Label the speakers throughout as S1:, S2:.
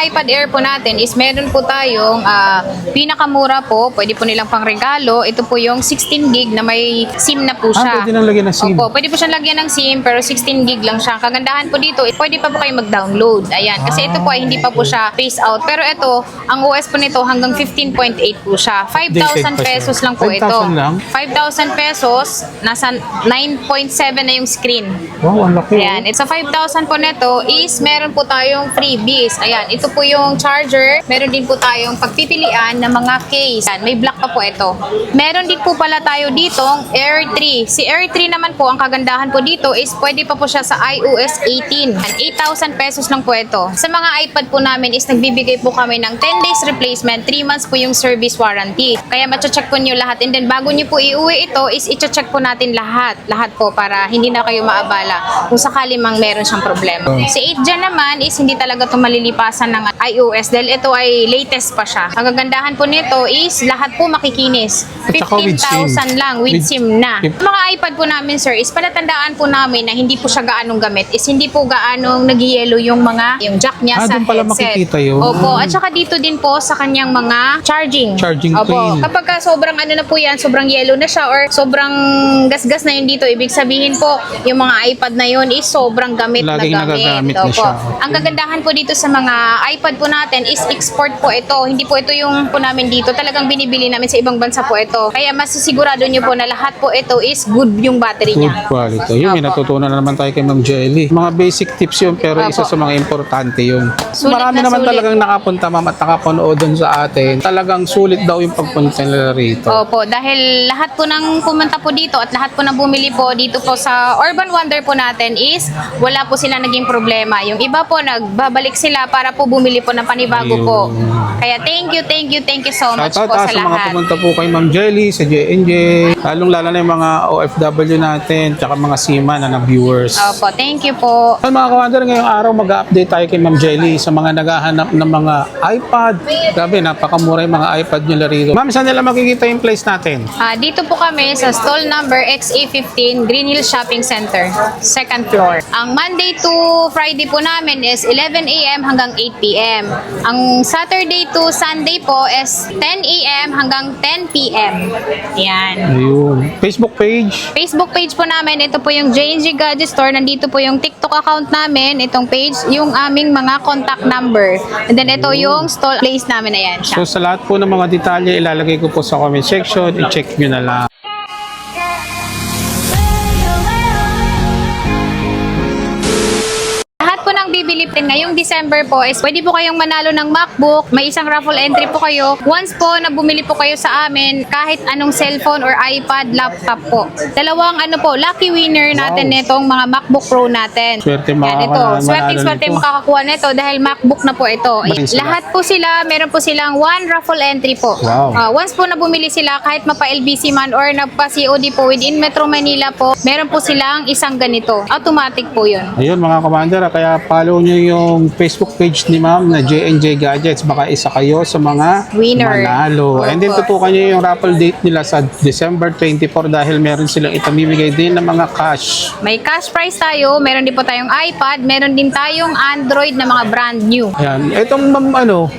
S1: iPad Air po natin is meron po tayong pinakamura po, pwede po nilang pang regalo. Ito po yung 16 gig na may SIM na po siya.
S2: Pwede nang lagyan ng SIM.
S1: Opo, pwede po siyang lagyan ng SIM pero 16 gig lang siya. Kagandahan po dito, pwede pa po kayo mag-download. Ayan, kasi ito po ay hindi pa po siya phase out. Pero ito, ang OS po nito hanggang 15.8 po siya. 5,000 pesos lang po ito.
S2: 5,000 lang?
S1: 5,000 pesos, nasa 9.7 na yung screen.
S2: Wow, ang laki.
S1: Ayan, sa 5,000 po nito is meron po tayong freebies. Ayan, ito po yung charger. Meron din po tayong pagpipilian ng mga case. Ayan, may black pa po ito. Meron din po pala tayo ditong Air 3. Si Air 3 naman po, ang kagandahan po dito is pwede pa po siya sa iOS 18. 8,000 pesos lang po ito. Sa mga iPad po namin is nagbibigay po kami ng 10 days replacement, 3 months po yung service warranty. Kaya macha-check po nyo lahat. And then bago nyo po iuwi ito is i-check po natin lahat. Lahat po para hindi na kayo maabala kung sakali mang meron siyang problema. Si 8 Gen naman is hindi talaga ito malilipasan ng iOS dahil ito ay latest pa siya. Ang kagandahan po nito is lahat po makikinis.
S2: At saka with SIM.
S1: 15,000 lang with SIM na. Mga iPad po namin sir is palatandaan po namin na hindi po siya gaanong gamit is hindi po gaanong nag-yellow yung jack niya sa
S2: doon pala
S1: headset.
S2: makikita yun.
S1: Opo, at saka dito din po sa kanyang mga charging.
S2: Charging
S1: Opo,
S2: pin.
S1: kapag sobrang ano na po yan, sobrang yellow na siya or sobrang gasgas na yun dito, ibig sabihin po, yung mga iPad na yun is sobrang gamit
S2: Laging
S1: na gamit.
S2: nagagamit na
S1: Opo.
S2: siya.
S1: Ang kagandahan po dito sa mga iPad po natin is export po ito. Hindi po ito yung po namin dito. Talagang binibili namin sa ibang bansa po ito. Kaya masisigurado nyo po na lahat po ito is good yung battery
S2: Good
S1: niya.
S2: quality. Yun, may
S1: Opo.
S2: natutunan na naman tayo kay Ma'am Jelly. Mga basic tips yun, pero isa
S1: Opo.
S2: sa mga importante yun.
S1: Sulit
S2: Marami
S1: na
S2: naman
S1: sulit.
S2: talagang nakapunta, ma'am, at nakapanood dun sa atin. Talagang sulit daw yung pagpunta nila rito.
S1: Opo, dahil lahat po ng pumunta po dito at lahat po ng bumili po dito po sa Urban Wonder po natin is wala po sila naging problema. Yung iba po nagbabalik sila para po bumili po ng panibago
S2: Ayun.
S1: po. Kaya thank you so much
S2: Shoutout
S1: po sa
S2: sa mga
S1: lahat.
S2: pumunta po kay Ma'am Jelly, sa JNJ, lalong-lala na yung mga OFW natin, tsaka mga SIMA na viewers.
S1: Opo, thank you po.
S2: Well, mga kawander, ngayong araw mag-update tayo kay Ma'am Jelly sa mga naghahanap ng mga iPad. Grabe, napakamura yung mga iPad nila rito. Ma'am, saan nila makikita yung place natin?
S1: Dito po kami sa stall number XA15 Green Hill Shopping Center, second floor. Ang Monday to Friday po namin is 11 a.m. hanggang 8 p.m. Ang Saturday to Sunday po is 10 a.m. hanggang 10 p.m. Yan.
S2: Ayun. Facebook page.
S1: Facebook page po namin, ito po yung JNG Gadget Store. Nandito po yung TikTok account namin, itong page, yung aming mga contact number. And then ito yung stall place namin, ayan siya.
S2: So sa lahat po ng mga detalye, ilalagay ko po sa comment section. I-check nyo na lang.
S1: Lahat po ng bibili din ngayong December po is pwede po kayong manalo ng MacBook. May isang raffle entry po kayo. Once po na bumili po kayo sa amin, kahit anong cellphone or iPad, laptop po. Dalawang lucky winner natin nitong mga MacBook Pro natin.
S2: Swerte
S1: Yan, ito.
S2: manalo
S1: Swerte
S2: nito.
S1: makakakuha nito dahil MacBook na po ito.
S2: Nice.
S1: Lahat po sila, meron po silang one raffle entry po.
S2: Wow.
S1: Once po na bumili sila, kahit mapa-LBC man or nagpa-COD po within Metro Manila po, meron po silang isang ganito. Automatic po yun.
S2: Ayun mga commander, kaya follow nyo yung Facebook page ni ma'am na JNJ Gadgets. Baka isa kayo sa mga
S1: Winner.
S2: manalo. And then
S1: Opo.
S2: tutukan nyo yung raffle date nila sa December 24 dahil meron silang itamimigay din ng mga cash.
S1: May cash prize tayo, meron din po tayong iPad, meron din tayong Android na mga brand new.
S2: Ayan. Itong ma'am,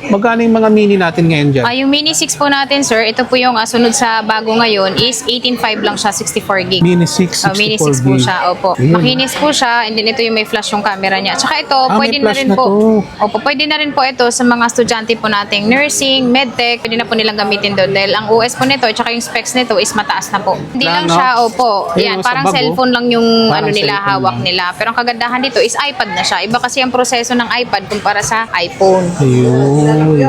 S2: magkano yung mga mini natin ngayon dyan?
S1: Yung Mini 6 po natin, sir, ito po yung sunod sa bago ngayon is 18.5 lang siya, 64 gig.
S2: Mini 6, 64
S1: Mini 6 po
S2: gig.
S1: siya, opo.
S2: Ayun.
S1: Makinis po siya, and then ito yung may flash yung camera niya. Tsaka ito,
S2: may
S1: pwede na
S2: flash
S1: rin
S2: na
S1: po.
S2: to.
S1: Opo, pwede na rin po ito sa mga estudyante po nating nursing, medtech, pwede na po nilang gamitin doon dahil ang OS po nito, tsaka yung specs nito is mataas na po. Hindi lang
S2: Plano.
S1: siya, opo.
S2: Ayun,
S1: Yan,
S2: sa
S1: parang
S2: bag, oh.
S1: cellphone lang yung
S2: Parang
S1: nila,
S2: cellphone
S1: hawak
S2: lang.
S1: nila. Pero ang kagandahan dito is iPad na siya. Iba kasi ang proseso ng iPad kumpara sa iPhone.
S2: Ayun.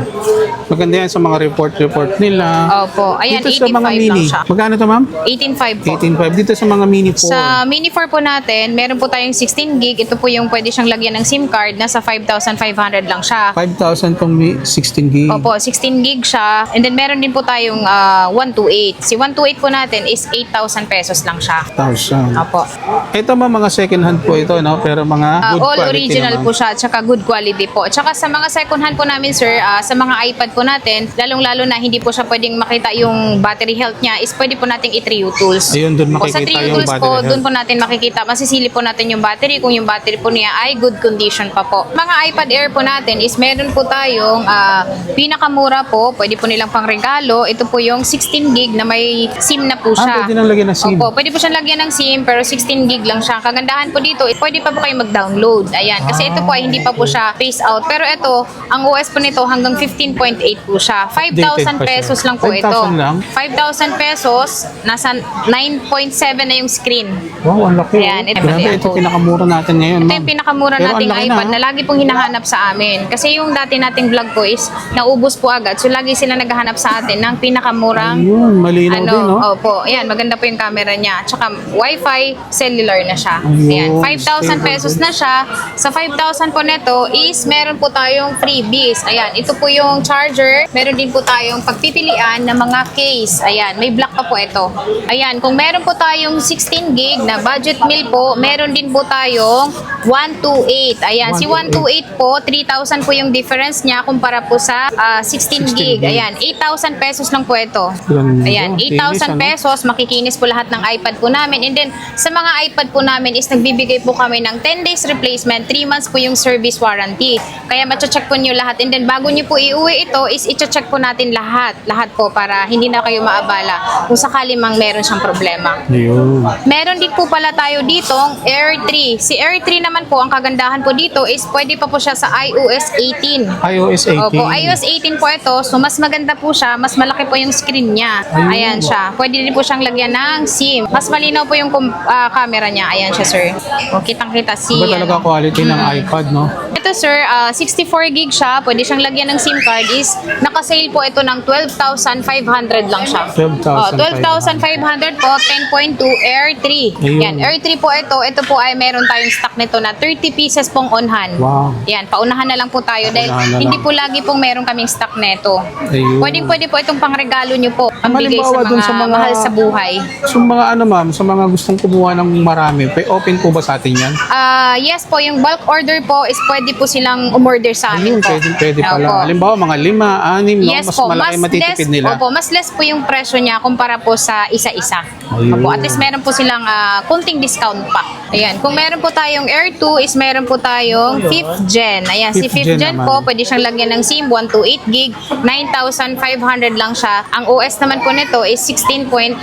S2: Maganda yan sa mga report nila.
S1: Opo. Ayan,
S2: Dito sa
S1: 18.5
S2: mga
S1: lang
S2: mini.
S1: siya.
S2: Magkano to ma'am?
S1: 18.5 po.
S2: 18.5. Dito sa mga mini 4.
S1: Sa Mini 4 po natin, meron po tayong 16 gig. Ito po yung pwede siyang lagyan ng SIM card. Nasa 5,500 lang siya.
S2: 5,000 tong 16 gig.
S1: Opo, 16 gig siya. And then meron din po tayong 128. Si 128 po natin is 8,000 pesos lang siya.
S2: 1,000.
S1: Opo.
S2: Ito mga second hand po ito, no? Pero mga good
S1: All
S2: quality
S1: original
S2: naman.
S1: po siya, tsaka good quality po. Tsaka sa mga second hand po namin, sir, sa mga iPad po natin, lalong-lalo na hindi po siya pwedeng makita yung battery health niya, is pwede po nating i-Trio Tools.
S2: Ayun, dun
S1: O, sa
S2: makikita
S1: Trio
S2: yung
S1: Tools
S2: battery
S1: po,
S2: health.
S1: dun po natin makikita, masisili po natin yung battery, kung yung battery po niya ay good condition condition pa po. Mga iPad Air po natin is meron po tayong pinakamura po, pwede po nilang pang regalo. Ito po yung 16 gig na may SIM na po siya.
S2: Pwede nang lagyan ng SIM.
S1: Opo, pwede po siyang lagyan ng SIM pero 16 gig lang siya. Kagandahan po dito, pwede pa po kayo mag-download. Ayan, kasi ito po ay hindi pa po siya phase out. Pero ito, ang OS po nito hanggang 15.8 po siya. 5,000 pesos lang po ito.
S2: 5,000 lang?
S1: 5,000 pesos, nasa 9.7 na yung screen.
S2: Wow, ang laki.
S1: Ayan, ito
S2: Grabe,
S1: pati
S2: ito
S1: ako.
S2: pinakamura natin ngayon,
S1: Ito
S2: ma'am.
S1: yung pinakamura
S2: Pero ang
S1: nating
S2: laki
S1: iPad
S2: na,
S1: na lagi pong hinahanap sa amin. Kasi yung dati nating vlog po is naubos po agad. So lagi sila naghahanap sa atin ng pinakamurang
S2: Ayun, malinaw din, no?
S1: Opo, ayan, maganda po yung camera niya. Tsaka Wi-Fi cellular na siya.
S2: Ayun,
S1: Ayan, 5,000 pesos na siya. Sa 5,000 po neto is meron po tayong freebies. Ayan, ito po yung charger. Meron din po tayong pagpipilian ng mga case. Ayan, may black pa po ito. Ayan, kung meron po tayong 16 gig na budget meal po, meron din po tayong 128. Ayan, si 128 po, 3,000 po yung difference niya kumpara po sa 16 gig. Ayan, 8,000 pesos lang po ito.
S2: Ganda.
S1: Ayan, 8,000 pesos, makikinis po lahat ng iPad po namin. And then, sa mga iPad po namin is nagbibigay po kami ng 10 days replacement, 3 months po yung service warranty. Kaya macha-check po nyo lahat. And then, bago nyo po iuwi ito, is i-check po natin lahat. Lahat po para hindi na kayo maabala kung sakali mang meron siyang problema.
S2: Ayun.
S1: Meron din po pala tayo ditong Air 3. Si Air 3 naman po, ang kagandahan po dito is pwede pa po siya sa iOS 18.
S2: iOS 18.
S1: Opo, iOS 18 po ito. So, mas maganda po siya. Mas malaki po yung screen niya.
S2: Ayun.
S1: Ayan siya. Pwede din po siyang lagyan ng SIM. Mas malinaw po yung camera niya. Ayan siya, sir. O, kitang-kita si...
S2: Iba talaga quality ng iPad, no?
S1: Ito, sir, 64 gig siya. Pwede siyang lagyan ng SIM card is naka-sale po ito ng 12,500 lang siya. 12,500 po, 10.2 Air 3.
S2: Ayun.
S1: Yan, Air 3 po ito. Ito po ay meron tayong stock nito na 30 pieces pong on hand.
S2: Wow.
S1: Yan, paunahan na lang po tayo dahil
S2: Paunahan na
S1: hindi
S2: lang.
S1: po lagi pong meron kaming stock nito.
S2: Ayun.
S1: Pwede po itong pangregalo nyo po. Pambigay sa
S2: Halimbawa, dun
S1: mga,
S2: sa mga-
S1: mahal sa buhay.
S2: So mga ano ma'am, sa mga gustong kumuha ng marami, open po ba sa atin yan?
S1: Yes po, yung bulk order po is pwede po silang umorder sa amin
S2: Ayun,
S1: po.
S2: pwede pala.
S1: Opo.
S2: Halimbawa, mga 5, 6, no?
S1: Yes
S2: Mas
S1: po,
S2: malaki matitipid
S1: less,
S2: nila.
S1: Opo, mas less po yung presyo niya kumpara po sa isa-isa.
S2: Ayun.
S1: Opo, at least meron po silang kunting discount pa. Ayan, kung meron po tayong Air 2 is meron po tayong 5th Gen. Ayan, si 5th Gen
S2: naman.
S1: po, pwede siyang lagyan ng SIM, 128 gig, 9,500 lang siya. Ang OS naman po nito is 16.8.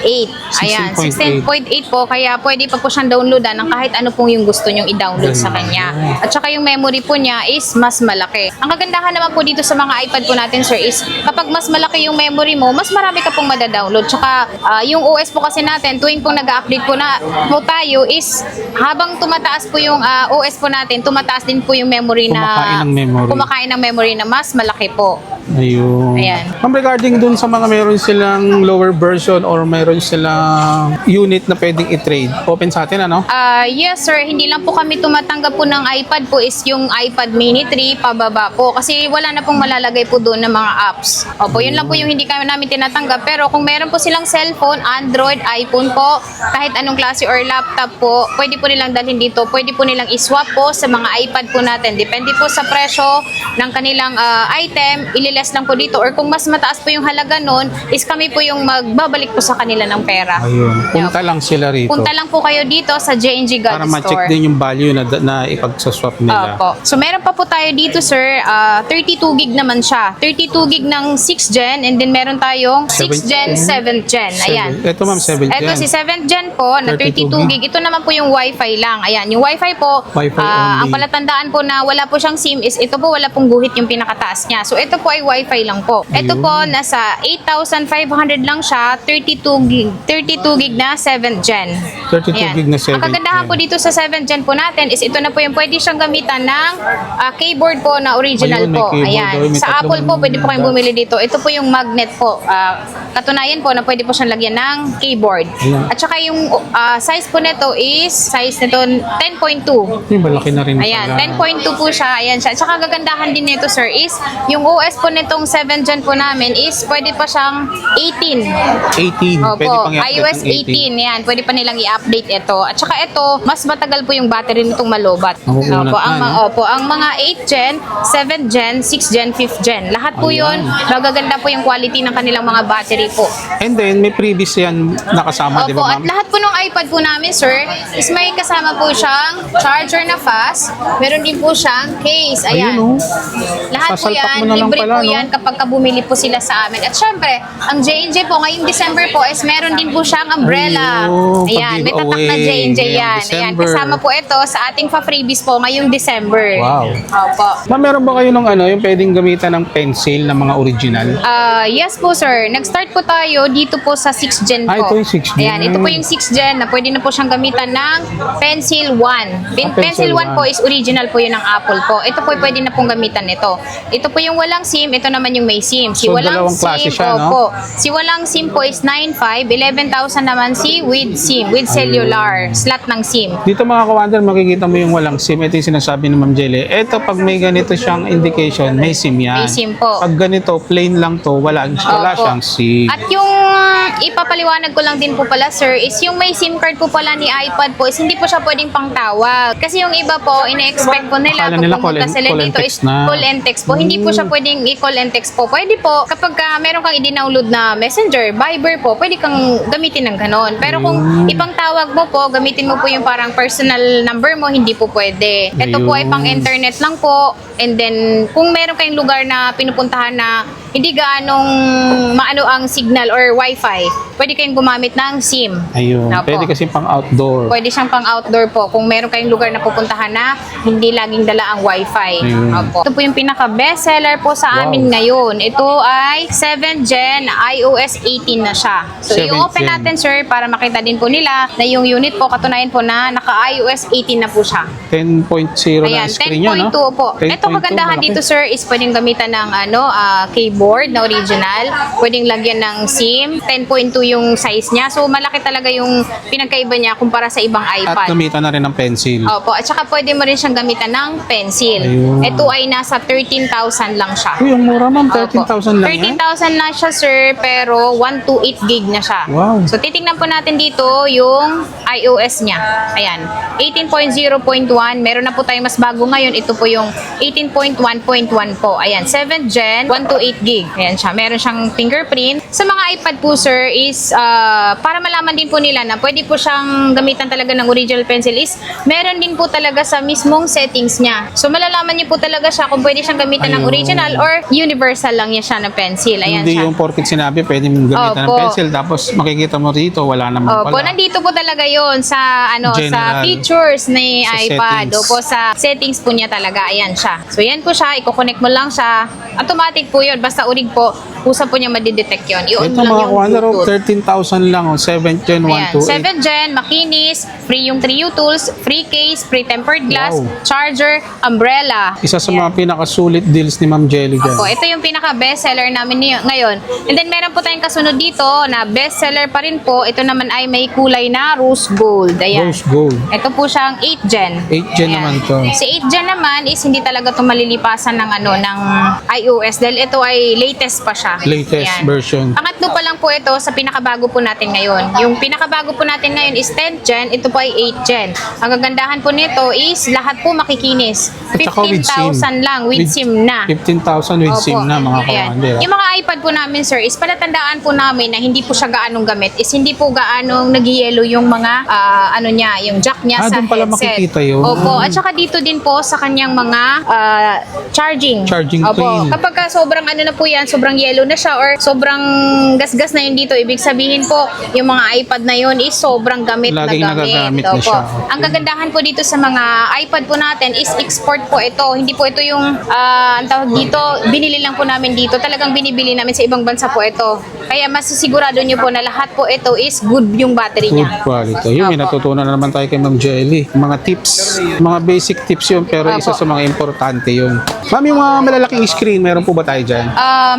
S1: Ayan, 16.8 po, kaya pwede pa po siyang downloadan ng kahit ano pong yung gusto nyong i-download sa kanya. At saka yung memory po niya is mas malaki. Ang kagandahan naman po dito sa mga iPad po natin, sir, is kapag mas malaki yung memory mo, mas marami ka pong madadownload. Tsaka yung OS po kasi natin, tuwing pong nag-update po na po tayo is habang tumataas po yung OS po natin, tumataas din po yung memory
S2: Kumakain ng memory.
S1: kumakain ng memory na mas malaki po.
S2: Ayun.
S1: Ayan.
S2: Ma'am, regarding dun sa mga meron silang lower version or meron silang unit na pwedeng i-trade, open sa atin, ano?
S1: Yes sir, hindi lang po kami tumatanggap po ng iPad po is yung iPad mini 3 pababa po kasi wala na pong malalagay po doon ng mga apps. Opo, yun lang po yung hindi kami namin tinatanggap, pero kung meron po silang cellphone, Android, iPhone po, kahit anong klase or laptop po, pwede po nilang dalhin dito, pwede po nilang iswap po sa mga iPad po natin. Depende po sa presyo ng kanilang item, ililes lang po dito, or kung mas mataas po yung halaga nun, is kami po yung magbabalik po sa kanila ng pera.
S2: Ayun. Punta lang sila rito.
S1: Punta lang po kayo dito sa J&G God
S2: para
S1: Store.
S2: ma-check din yung value na ipagsaswap nila.
S1: Opo. So, meron pa po tayo dito, sir. 32 gig naman siya. 32 gig ng 6th gen, and then meron tayong 6th gen, 7th gen. Ayan.
S2: Ito ma'am, 7th gen.
S1: Ito si 7th gen po, na 32
S2: 32
S1: gig. Ito naman po yung Wi-Fi lang. Ayan, yung Wi-Fi po,
S2: Wi-Fi only.
S1: ang palatandaan po na wala po siyang SIM is ito po, wala pong guhit yung pinakataas niya. So, ito po ay Wi-Fi lang po. Ito
S2: Ayun.
S1: po, nasa 8,500 lang siya, 32 gig na 7th gen.
S2: 32 gig na 7th
S1: Ang kagandahan
S2: gen.
S1: po dito sa 7th gen po natin is ito na po yung pwede siyang gamitan ng keyboard po na original
S2: Ayun, may
S1: po.
S2: keyboard
S1: Ayan.
S2: daw, may
S1: Sa
S2: tatlong
S1: Apple po, pwede po kayong
S2: dots.
S1: bumili dito. Ito po yung magnet po. Katunayan po na pwede po siyang lagyan ng keyboard.
S2: Ayan.
S1: At saka yung size po nito is, size nito 10.2.
S2: Yung malaki na rin
S1: Ayan,
S2: pala.
S1: 10.2 po siya. Ayan siya. At saka gagandahan din nito, sir, is yung OS po po nitong 7 Gen po namin is pwede pa siyang 18.
S2: 18. Pwede
S1: Opo,
S2: pang i-update
S1: iOS
S2: ng
S1: 18. Yan, pwede pa nilang i-update ito. At saka ito, mas matagal po yung battery nitong malobat.
S2: Makukunat
S1: Opo,
S2: na, no?
S1: opo, ang mga 8 Gen, 7 Gen, 6 Gen, 5 Gen. Lahat po
S2: Ayan.
S1: yun, magaganda po yung quality ng kanilang mga battery po.
S2: And then, may previous yan nakasama, di
S1: Opo,
S2: ba
S1: at
S2: ma'am?
S1: lahat po ng iPad po namin, sir, is may kasama po siyang charger na fast. Meron din po siyang case. Ayan.
S2: Ayun, oh.
S1: Lahat po
S2: Sasalpak
S1: yan,
S2: mo na lang
S1: libre
S2: pala,
S1: po
S2: no?
S1: yan kapag bumili po sila sa amin. At syempre, ang J&J po, ngayong December po, is meron din po siyang umbrella.
S2: Ayun,
S1: Ayan, may tatak na
S2: pag-giveaway
S1: J&J
S2: ngayong
S1: yan. Ayan,
S2: December.
S1: kasama po ito sa ating pa-freebies po ngayong December.
S2: Wow.
S1: Opo.
S2: Ma'am, meron ba kayo ng yung pwedeng gamitan ng pencil ng mga original?
S1: Yes po sir, nag-start po tayo dito po sa 6 Gen po.
S2: Ito yung 6 Gen.
S1: Ayan, ito po yung 6 Gen na pwede na po siyang gamitan ng Pencil 1.
S2: Pencil
S1: Pencil 1 po
S2: 1.
S1: is original po yun ng Apple po. Ito po pwede na pong gamitan nito. Ito po yung walang SIM, ito naman yung may SIM. Si
S2: So,
S1: walang
S2: dalawang klase
S1: SIM,
S2: siya, no?
S1: opo. Si walang SIM po is 9,500, 11,000 naman si with SIM, with cellular, slot ng SIM.
S2: Dito mga kawander, makikita mo yung walang SIM. Ito yung sinasabi ni Ma'am Jelly. Ito, pag may ganito siyang indication, may SIM yan.
S1: May SIM po.
S2: Pag ganito, plain lang to, wala
S1: Opo.
S2: siyang SIM.
S1: At yung ipapaliwanag ko lang din po pala sir is yung may SIM card po pala ni iPad po is hindi po siya pwedeng pangtawag. Kasi yung iba po, ina-expect po nila
S2: Akala
S1: kung
S2: nila
S1: pumunta
S2: call and-
S1: sila
S2: call and
S1: dito is
S2: text na.
S1: call and text po. Hindi po siya pwedeng i-call and text po. Pwede po, kapag meron kang i-download na Messenger, Viber po, pwede kang gamitin ng ganon. Pero kung ipangtawag mo po, gamitin mo po yung parang personal number mo, hindi po pwede. Ito po ay
S2: Ayun.
S1: pang internet lang po. And then, kung meron kayong lugar na pinupuntahan na hindi gaanong maano ang signal or wifi, pwede kayong gumamit ng SIM.
S2: Ayun.
S1: Opo.
S2: Pwede kasi pang outdoor.
S1: Pwede siyang pang outdoor po kung meron kayong lugar na pupuntahan na hindi laging dala ang wifi.
S2: Ayun.
S1: Opo. Ito po yung pinaka best seller po sa
S2: Wow.
S1: amin ngayon. Ito ay 7 Gen iOS 18 na siya. So
S2: 7
S1: i-open
S2: Gen.
S1: natin sir para makita din po nila na yung unit po katunayan po na naka iOS 18 na po siya.
S2: 10.0 na
S1: Ayan,
S2: screen niya, no?
S1: 10.2 po.
S2: 10.2,
S1: Ito kagandahan
S2: malaki.
S1: dito sir is pwedeng gamitan ng keyboard na original. Pwedeng lagyan ng SIM. 10.2 yung size niya. So malaki talaga yung pinagkaiba niya kumpara sa ibang
S2: At
S1: iPad.
S2: gamitan na rin ng pencil.
S1: Opo, at saka pwede mo rin siyang gamitan ng pencil.
S2: Ayun.
S1: Ito ay nasa 13,000 lang siya.
S2: Uy, ang mura ma'am.
S1: Opo.
S2: 13,000 lang yan.
S1: 13,000 na siya sir, pero 128 gig na siya.
S2: Wow.
S1: So titingnan po natin dito yung iOS niya. Ayan, 18.0.1. Meron na po tayo mas bago ngayon. Ito po yung 18.1.1 po. Ayan, 7 Gen, 128 gig. Ayan siya. Meron siyang fingerprint. Sa mga iPad po sir is para malaman din po nila na pwede po siyang gamitan talaga ng original pencil is meron din po talaga sa mismong settings niya. So malalaman niyo po talaga siya kung pwede siyang gamitan ng
S2: Ayun.
S1: original or universal lang niya siya na pencil. Ayan
S2: Hindi
S1: siya.
S2: yung porkit sinabi, pwede mong gamitan ng
S1: Opo.
S2: pencil. Tapos makikita mo rito, wala naman
S1: Opo,
S2: pala.
S1: nandito po talaga yon sa sa
S2: General.
S1: features ni
S2: Sa
S1: iPad.
S2: settings.
S1: Opo, sa settings po niya talaga. Ayan siya. So yan po siya, i-connect mo lang siya. Automatic po yun. Basta urig po, kusa po niya madidetect yun. I-on
S2: Ito
S1: mo lang
S2: mga
S1: yung
S2: kuwander,
S1: Bluetooth.
S2: 13,000 lang. 7 Gen
S1: Ayan,
S2: 128.
S1: 7 Gen, makinis, free yung 3U tools, free case, free tempered glass,
S2: Wow.
S1: charger, umbrella.
S2: Isa sa
S1: Ayan.
S2: mga pinakasulit deals ni Ma'am Jelly dyan.
S1: Opo, ito yung pinaka best seller namin ngayon. And then meron po tayong kasunod dito na best seller pa rin po. Ito naman ay may kulay na rose gold. Ayan.
S2: Rose Gold.
S1: Ito po siyang 8 Gen.
S2: 8 Gen naman to.
S1: Si 8 Gen naman is hindi talaga ito malilipasan ng ng iOS dahil ito ay latest pa siya.
S2: Latest
S1: Ayan.
S2: version.
S1: Pangatlo pa lang po ito sa pinakabago po natin ngayon. Yung pinakabago po natin ngayon is 10 Gen, ito po ay 8 Gen. Ang kagandahan po nito is lahat po makikinis.
S2: At saka with SIM.
S1: 15,000 lang with SIM na.
S2: 15,000 with
S1: Opo.
S2: SIM na mga
S1: Ayan.
S2: kawander.
S1: Yung mga iPad po namin, sir, is palatandaan po namin na hindi po siya gaanong gamit. Is hindi po gaanong nag-yellow yung mga, yung jack niya sa
S2: Doon pala
S1: headset.
S2: makikita yun.
S1: Opo. At saka dito din po sa kanyang mga charging.
S2: Charging
S1: Opo.
S2: pin.
S1: Kapag sobrang na po yan, sobrang yellow na siya or sobrang gasgas na yun dito, ibig sabihin po, yung mga iPad na yun is sobrang gamit
S2: Laging
S1: na gamit.
S2: nagagamit na
S1: Opo.
S2: siya.
S1: Ang kagandahan po dito sa mga iPad po natin is export po ito. Hindi po ito yung ang tawag dito, binili lang po namin dito. Talagang binibili namin sa ibang bansa po ito. Kaya masisigurado nyo po na lahat po ito is good yung battery
S2: Good
S1: niya.
S2: quality. Yun, may
S1: Opo.
S2: natutunan na naman tayo kay Ma'am Jelly. Mga tips, mga basic tips yun, pero isa
S1: Opo.
S2: sa mga importante yun. Ma'am, yung mga malalaking screen, meron po ba tayo dyan?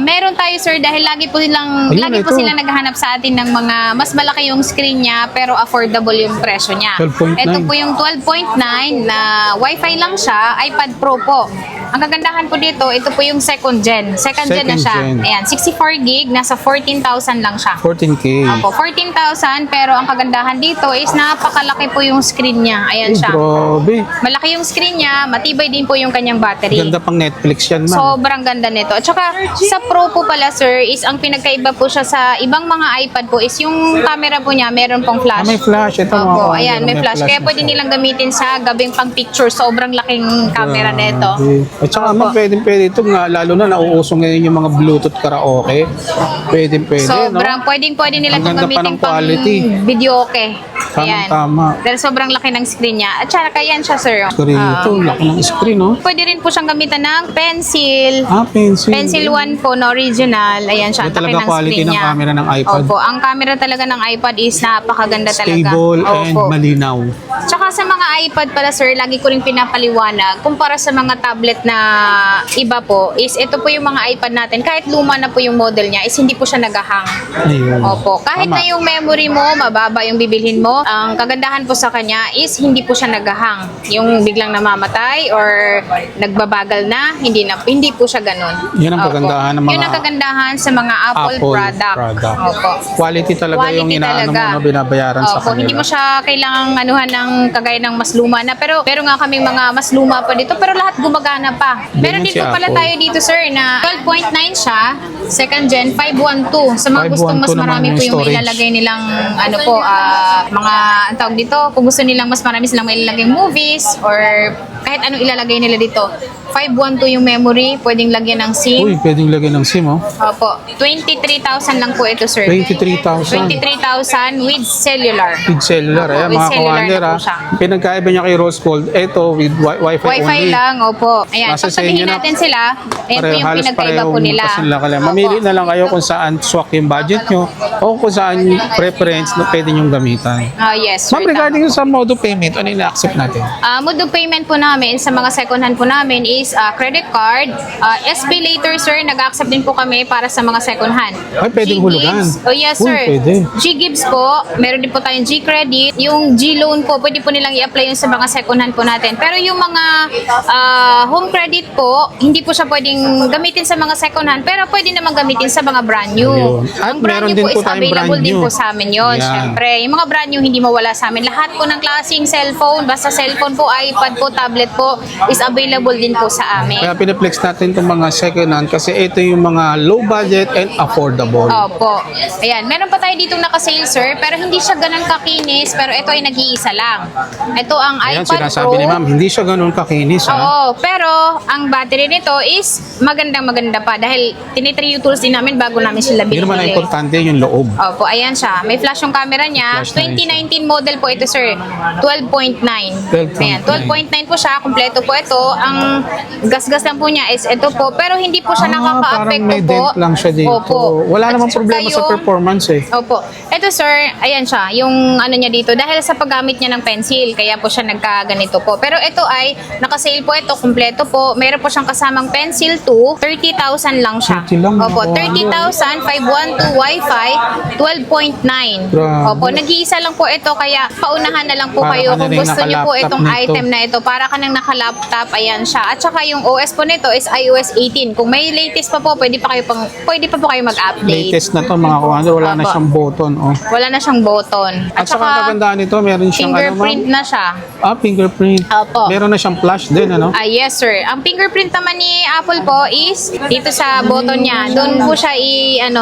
S1: Meron tayo sir dahil lagi po
S2: Ayun,
S1: po
S2: ito.
S1: sila naghahanap sa atin ng mga mas malaki yung screen niya pero affordable yung presyo niya.
S2: 12.9.
S1: Ito po yung 12.9 na Wi-Fi lang siya, iPad Pro po. Ang kagandahan po dito, ito po yung second gen. Second gen na siya.
S2: Second gen.
S1: Ayan, 64 gig, nasa 14,000 lang siya.
S2: 14K.
S1: Opo, 14,000, pero ang kagandahan dito is napakalaki po yung screen niya. Ayan siya.
S2: Grabe.
S1: Malaki yung screen niya, matibay din po yung kanyang battery.
S2: Ganda pang Netflix yan, ma'am.
S1: Sobrang ganda nito. At saka sa Pro po pala sir, is ang pinagkaiba po siya sa ibang mga iPad po is yung camera po niya, meron pong flash.
S2: May flash. Ito,
S1: Opo,
S2: mga
S1: ayan, may flash. Kaya pwede nilang gamitin sa gabing pang picture. Sobrang laking camera nito.
S2: At saka, ma'am, pwede ito nga, lalo na nauuso ngayon yung mga Bluetooth karaoke. Pwede,
S1: Sobrang pwede nila
S2: Ang
S1: itong
S2: ganda pa
S1: gamitin
S2: ng
S1: pang
S2: quality.
S1: video okay. Ayan.
S2: Tama.
S1: Dahil sobrang laki ng screen niya. At saka yan siya sir.
S2: Screen ito, laki ng screen, no?
S1: Pwede rin po siyang gamitan ng pencil.
S2: Pencil.
S1: Pencil 1 po na original. Ayan siya.
S2: Ito
S1: Ang laki
S2: talaga
S1: ng
S2: quality
S1: screen
S2: ng
S1: niya.
S2: camera ng iPad.
S1: Opo. Ang camera talaga ng iPad is napakaganda talaga.
S2: Stable and
S1: Opo.
S2: malinaw.
S1: Tsaka sa mga iPad pala sir, lagi ko rin pinapaliwanag. Kumpara sa mga tablet na iba po, is ito po yung mga iPad natin. Kahit luma na po yung model niya, is hindi po siya nagahang.
S2: Ayun.
S1: Opo. Kahit
S2: Tama.
S1: na yung memory mo, mababa yung bibilhin mo, ang kagandahan po sa kanya is hindi po siya nagahang. Yung biglang namamatay or nagbabagal na, hindi po siya ganun.
S2: Yan ang
S1: Opo.
S2: kagandahan ng mga
S1: Yun ang kagandahan sa mga Apple product. Opo.
S2: Quality talaga yung
S1: Quality
S2: inaano mo
S1: talaga.
S2: na binabayaran sa
S1: Opo,
S2: kanila.
S1: hindi mo siya kailangang anuhan ng kagaya ng mas luma na. Pero nga kaming mga mas luma pa dito, pero lahat gumagana pa. Meron
S2: Ganyan
S1: din
S2: si
S1: po pala
S2: Apple.
S1: tayo dito sir na 12.9 siya, second gen, 512. Sa mga gustong
S2: 512
S1: mas
S2: naman
S1: marami
S2: yung
S1: po yung
S2: storage.
S1: ilalagay nilang ano po, mga ang tawag dito, kung gusto nilang mas marami silang ilalagay movies or kahit anong ilalagay nila dito. 512 yung memory, pwedeng lagyan ng SIM.
S2: Uy, pwedeng lagyan ng SIM, oh.
S1: Opo, 23,000 lang po ito, sir.
S2: 23,000.
S1: 23,000 with cellular.
S2: With cellular,
S1: Opo,
S2: ayan,
S1: with
S2: mga
S1: cellular
S2: kawander,
S1: na po
S2: ah.
S1: siya.
S2: Pinagkaiba niya kay Rose Gold, ito with Wi-Fi
S1: Wi-Fi
S2: only.
S1: lang, opo. Ayan,
S2: Nasa sa
S1: pagsabihin
S2: inyo na.
S1: natin sila, ayan po yung
S2: Halos
S1: pinagkaiba po
S2: parehong
S1: nila.
S2: kasinlakala.
S1: Opo.
S2: Mamili na lang kayo kung saan swak yung budget nyo o kung saan preference na pwede nyong gamitan.
S1: Yes, sir.
S2: Ma'am, regarding
S1: tama po.
S2: sa mode of payment, ano yung na-accept natin?
S1: Mode of payment po namin sa mga second hand po namin is credit card, SB later sir, nag-accept din po kami para sa mga second hand.
S2: Ay, pwedeng hulugan.
S1: Oh yes
S2: Uy,
S1: sir.
S2: pwede.
S1: G-Gibbs po, meron din po tayong G-Credit. Yung G-Loan po, pwede po nilang i-apply yun sa mga second hand po natin. Pero yung mga home credit po, hindi po siya pwedeng gamitin sa mga second hand, pero pwede naman gamitin sa mga brand new.
S2: Ayun. At
S1: Ang brand
S2: meron
S1: new
S2: din
S1: po
S2: po
S1: is
S2: tayong
S1: available
S2: brand
S1: din
S2: new.
S1: po sa amin yun.
S2: Yan.
S1: Siyempre, yung mga brand new hindi mawala sa amin. Lahat po ng klaseng cellphone, basta cellphone po, iPad po, tablet po, is available din po sa amin.
S2: Kaya pinaplex natin itong mga second hand kasi ito yung mga low budget and affordable.
S1: Opo. Ayan, meron pa tayo ditong naka-sale, sir, pero hindi siya ganun kakinis, pero ito ay nag-iisa lang. Ito ang
S2: Ayan,
S1: iPad
S2: sinasabi
S1: Pro.
S2: ni ma'am, hindi siya ganun kakinis, ha?
S1: Oo, pero ang battery nito is maganda pa dahil tinitry tools din namin bago namin sila
S2: Hindi naman ang
S1: binili.
S2: importante yung loob.
S1: Opo, ayan siya. May flash yung camera niya.
S2: Flash na rin
S1: 2019 model po ito, sir. 12.9.
S2: 12.9.
S1: Ayan, 12.9 po siya. Kompleto po ito. Ang gasgas lang po niya is ito po. Pero hindi po siya
S2: Parang
S1: nakaka-apekto
S2: may
S1: po.
S2: dent lang siya dito.
S1: Opo.
S2: Wala
S1: At
S2: namang
S1: saka
S2: problema sa
S1: yung-
S2: performance, eh.
S1: Opo. Ito sir, ayan siya, yung ano niya dito, dahil sa paggamit niya ng pencil, kaya po siya nagkaganito po. Pero ito ay, nakasale po ito, kumpleto po. Meron po siyang kasamang pencil 2, 30,000 lang siya.
S2: 30 lang,
S1: Opo,
S2: mga
S1: 30,000, 512 Wi-Fi, 12.9.
S2: Grabe.
S1: Opo, nag-iisa lang po ito, kaya paunahan na lang po
S2: Para
S1: kayo
S2: ka na
S1: kung
S2: rin
S1: gusto niyo po
S2: naka-laptop
S1: itong
S2: nito.
S1: item na ito. Para ka nang naka-laptop, ayan siya. At saka yung OS po nito is iOS 18. Kung may latest pa po, pwede pa po kayo mag-update.
S2: Latest na to, mga kawander. Wala na
S1: Opo.
S2: siyang button, oh.
S1: Wala na siyang button.
S2: At saka ang kagandaan nito, meron siyang
S1: fingerprint
S2: ano,
S1: na siya.
S2: ma'am? Fingerprint.
S1: Opo.
S2: Meron na siyang flash din, ano?
S1: Yes sir. Ang fingerprint naman ni Apple po is dito sa button niya. Doon po siya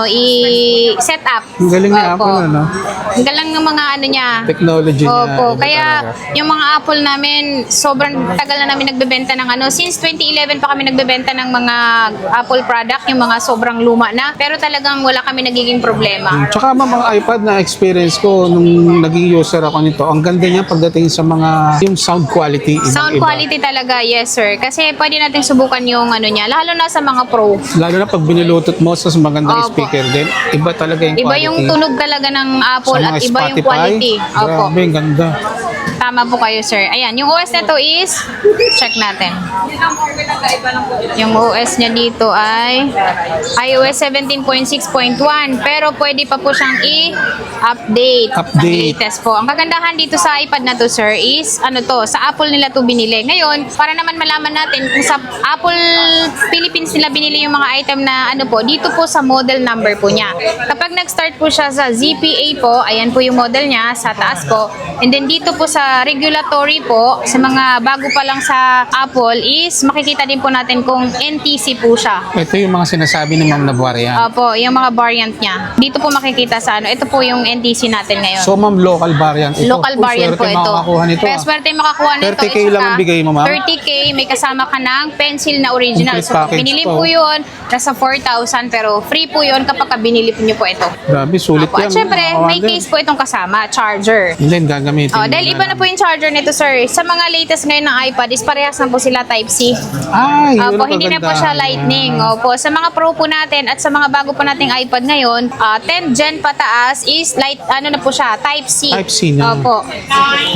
S1: i-set up.
S2: Ang galing ni
S1: Opo.
S2: Apple, ano?
S1: Ang galing ng mga ano niya.
S2: Technology niya.
S1: Opo,
S2: iba
S1: kaya
S2: talaga.
S1: yung mga Apple namin, sobrang tagal na namin nagbebenta ng ano. Since 2011 pa kami nagbebenta ng mga Apple product, yung mga sobrang luma na. Pero talagang wala kami nagiging problema.
S2: Tsaka ma'am, ang iPad na experience ko nung naging user ako nito, ang ganda niya pagdating sa mga yung sound quality.
S1: Sound quality talaga, yes sir. Kasi pwede natin subukan yung ano niya, lalo na sa mga pro.
S2: Lalo na pag binulutot mo sa magandang
S1: Opo.
S2: speaker din, iba talaga yung
S1: Iba
S2: quality.
S1: yung tunog talaga ng
S2: Sa
S1: Apple
S2: mga
S1: at iba yung
S2: Spotify,
S1: quality. Opo.
S2: grabe, ang ganda.
S1: kasama po kayo, sir. Ayan, yung OS nito is, check natin. Yung OS niya dito ay iOS 17.6.1, pero pwede pa po siyang i-update.
S2: Update.
S1: Latest po. Ang kagandahan dito sa iPad na to, sir, is ano to, sa Apple nila to binili. Ngayon, para naman malaman natin kung sa Apple Philippines nila binili yung mga item na ano po, dito po sa model number po niya. Kapag nag-start po siya sa ZPA po, ayan po yung model niya sa taas po. And then dito po sa regulatory po, sa mga bago pa lang sa Apple is makikita din po natin kung NTC po siya.
S2: Ito yung mga sinasabi ni Ma'am na variant.
S1: Opo, yung mga variant niya. Dito po makikita sa ano. Ito po yung NTC natin ngayon.
S2: So ma'am, local variant ito.
S1: Local variant po ito.
S2: Makakakuha nito.
S1: Kaya swerte makakuha nito.
S2: 30K
S1: is
S2: lang ang bigay mo, ma'am?
S1: 30K, may kasama ka ng pencil na original.
S2: Complete
S1: So, pag
S2: package
S1: binili
S2: to.
S1: po yun, nasa 4,000 pero free po yun kapag binili po nyo po ito.
S2: Grabe, sulit
S1: Opo.
S2: yan.
S1: At syempre,
S2: mga
S1: may
S2: kawander.
S1: case po itong kasama, charger.
S2: And then gagamitin.
S1: Oh,
S2: mo
S1: dahil iba na po yung charger nito, sir. Sa mga latest ngayon ng iPad is parehas na po sila Type-C.
S2: Ay, yun
S1: Opo,
S2: ang
S1: hindi na po
S2: kagandahan.
S1: siya lightning. Opo, sa mga pro po natin at sa mga bago po nating iPad ngayon, 10 gen pataas is light, ano na po siya, Type-C.
S2: Type-C na.
S1: Opo.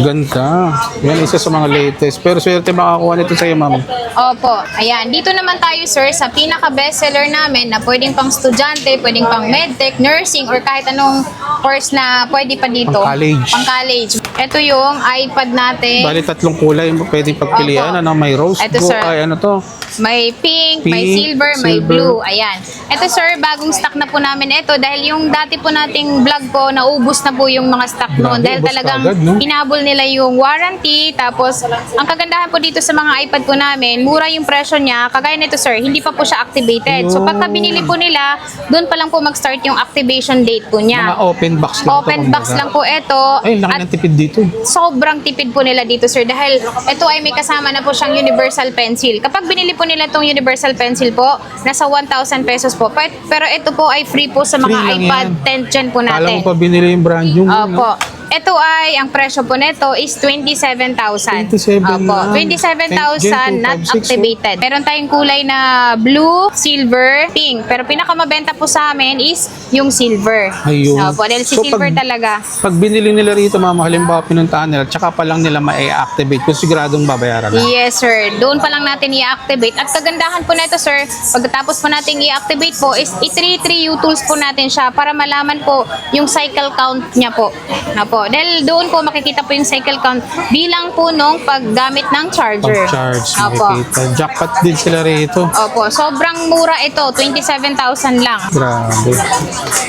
S2: Ganda. Yan isa sa mga latest. Pero swerte makakuha nito sa'yo, ma'am.
S1: Opo. Ayan, dito naman tayo, sir, sa pinaka-bestseller namin na pwedeng pang estudyante, pwedeng pang medtech, nursing, or kahit anong course na pwede pa dito.
S2: Pang-college.
S1: Pang-college. Ito yung iPad natin.
S2: Bali, 3 kulay mo pwedeng pagpilian.
S1: Opo.
S2: Ano, may rose
S1: Ito,
S2: gold.
S1: sir.
S2: Ay, ano to?
S1: May pink, may
S2: Pink,
S1: silver, may
S2: silver.
S1: blue. Ayan. Ito, sir, bagong stock na po namin ito dahil yung dati po nating vlog po, naubos na po yung mga stock noon.
S2: Grabe,
S1: Dahil
S2: ubos
S1: talagang
S2: kaagad, no?
S1: hinabol nila yung warranty. Tapos, ang kagandahan po dito sa mga iPad po namin, mura yung presyo niya. Kagaya nito, sir, hindi pa po siya activated. So,
S2: Yun.
S1: pagka binili po nila, doon pa lang po mag-start yung activation date po
S2: Mga
S1: niya.
S2: open box lang. to,
S1: Open box
S2: kumbaga.
S1: lang po ito.
S2: Ay, laki
S1: At
S2: ng tipid dito.
S1: sobrang tipid po nila dito, sir, dahil ito ay may kasama na po siyang universal pencil. Kapag binili po nila itong universal pencil po, nasa 1,000 pesos po. Pero ito po ay free po sa mga
S2: Free lang
S1: iPad
S2: yan.
S1: 10 gen po
S2: Kala
S1: natin.
S2: mo pa binili yung brand yung
S1: Opo. Ito ay, ang presyo po nito is 27,000.
S2: 27
S1: Opo,
S2: lang.
S1: 27,000 not
S2: 256,
S1: activated. Meron tayong kulay na blue, silver, pink. Pero pinakamabenta po sa amin is yung silver.
S2: Ayun.
S1: Opo, dahil si
S2: So,
S1: silver
S2: pag-
S1: talaga.
S2: Pag binili nila rito, mama, halimbawa pinuntahan nila, tsaka pa lang nila ma-activate kung siguradong babayaran na.
S1: Yes, sir. Doon pa lang natin i-activate. At kagandahan po nito, sir, pagkatapos po natin i-activate po, is i-3 U-tools po natin siya para malaman po yung cycle count niya po. Na po. Dahil doon po makikita po yung cycle count bilang po nung paggamit ng charger.
S2: Pag-charge,
S1: Opo.
S2: makikita. Jackpot din sila rito.
S1: Opo. Sobrang mura ito. 27,000 lang.
S2: Grabe.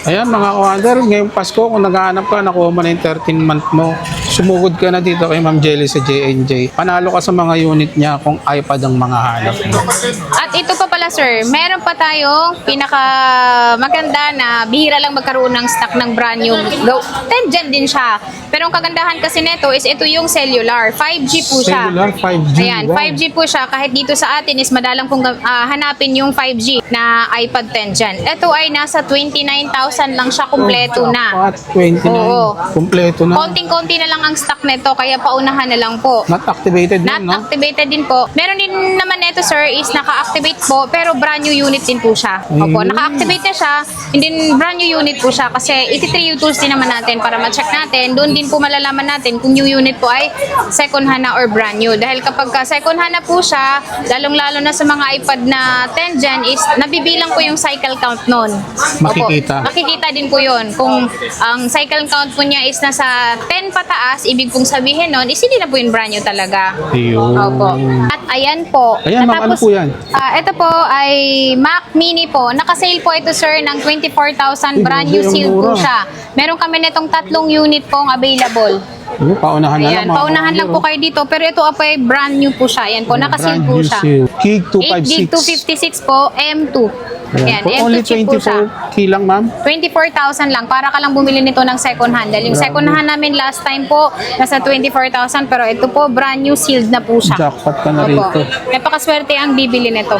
S2: Ayan mga kawander, ngayong Pasko, kung naghahanap ka, nakuha mo na yung 13-month mo, sumugod ka na dito kay Ma'am Jelly sa J&J. Panalo ka sa mga unit niya kung iPad ang mga hanap mo.
S1: At ito pa pala, sir, meron pa tayong pinaka maganda na bihira lang magkaroon ng stock ng brand new. 10 gen din siya. Pero ang kagandahan kasi nito is ito yung cellular. 5G po siya.
S2: Cellular, 5G.
S1: Ayan,
S2: wow.
S1: 5G po siya. Kahit dito sa atin is madalang pong hanapin yung 5G na iPad 10 gen. Ito ay nasa 29,000 lang siya kumpleto na.
S2: Jackpot, 29.
S1: Oo.
S2: Kumpleto na.
S1: Konting-konti na lang ang stock nito kaya paunahan na lang po.
S2: Not activated
S1: Not
S2: din, no?
S1: activated din po. Meron din naman nito, sir, is naka-activate po, pero brand new unit din po siya. Opo, naka-activate na siya, and then brand new unit po siya kasi 83 tools din naman natin para ma-check natin. Doon din po malalaman natin kung new unit po ay second hand na or brand new. Dahil kapag second hand na po siya, lalong-lalo na sa mga iPad na 10 gen is nabibilang po yung cycle count nun.
S2: Makikita.
S1: Opo, makikita din po yun. Kung ang cycle count po niya is nasa 10 pataas, ibig pong sabihin nun is hindi na po yung brand new talaga.
S2: Ayun.
S1: Opo. At ayan po.
S2: Ayan, ma'am, ano po yan?
S1: Ito po ay Mac Mini po. Naka-sale po ito, sir, ng 24,000. Brand new
S2: Grabe, ang
S1: seal po
S2: mura.
S1: siya. Meron kami nitong 3 unit pong available.
S2: Ayun, paunahan na lang.
S1: Ayan,
S2: mga
S1: paunahan lang po
S2: kawander,
S1: kayo dito. Pero ito po ay brand new po siya. Ayan po, naka-seal
S2: brand
S1: po
S2: new
S1: siya.
S2: seal. Gig
S1: 8 gig
S2: 256.
S1: 256 po, M2. Ayan,
S2: For
S1: M2
S2: only
S1: chip po siya.
S2: 24K lang, ma'am.
S1: 24,000 lang para ka lang bumili nito ng second hand. Dahil yung second hand namin last time po nasa 24,000 pero ito po brand new sealed na po siya.
S2: Jackpot ka na
S1: Opo.
S2: rito.
S1: Napakaswerte ang bibili nito.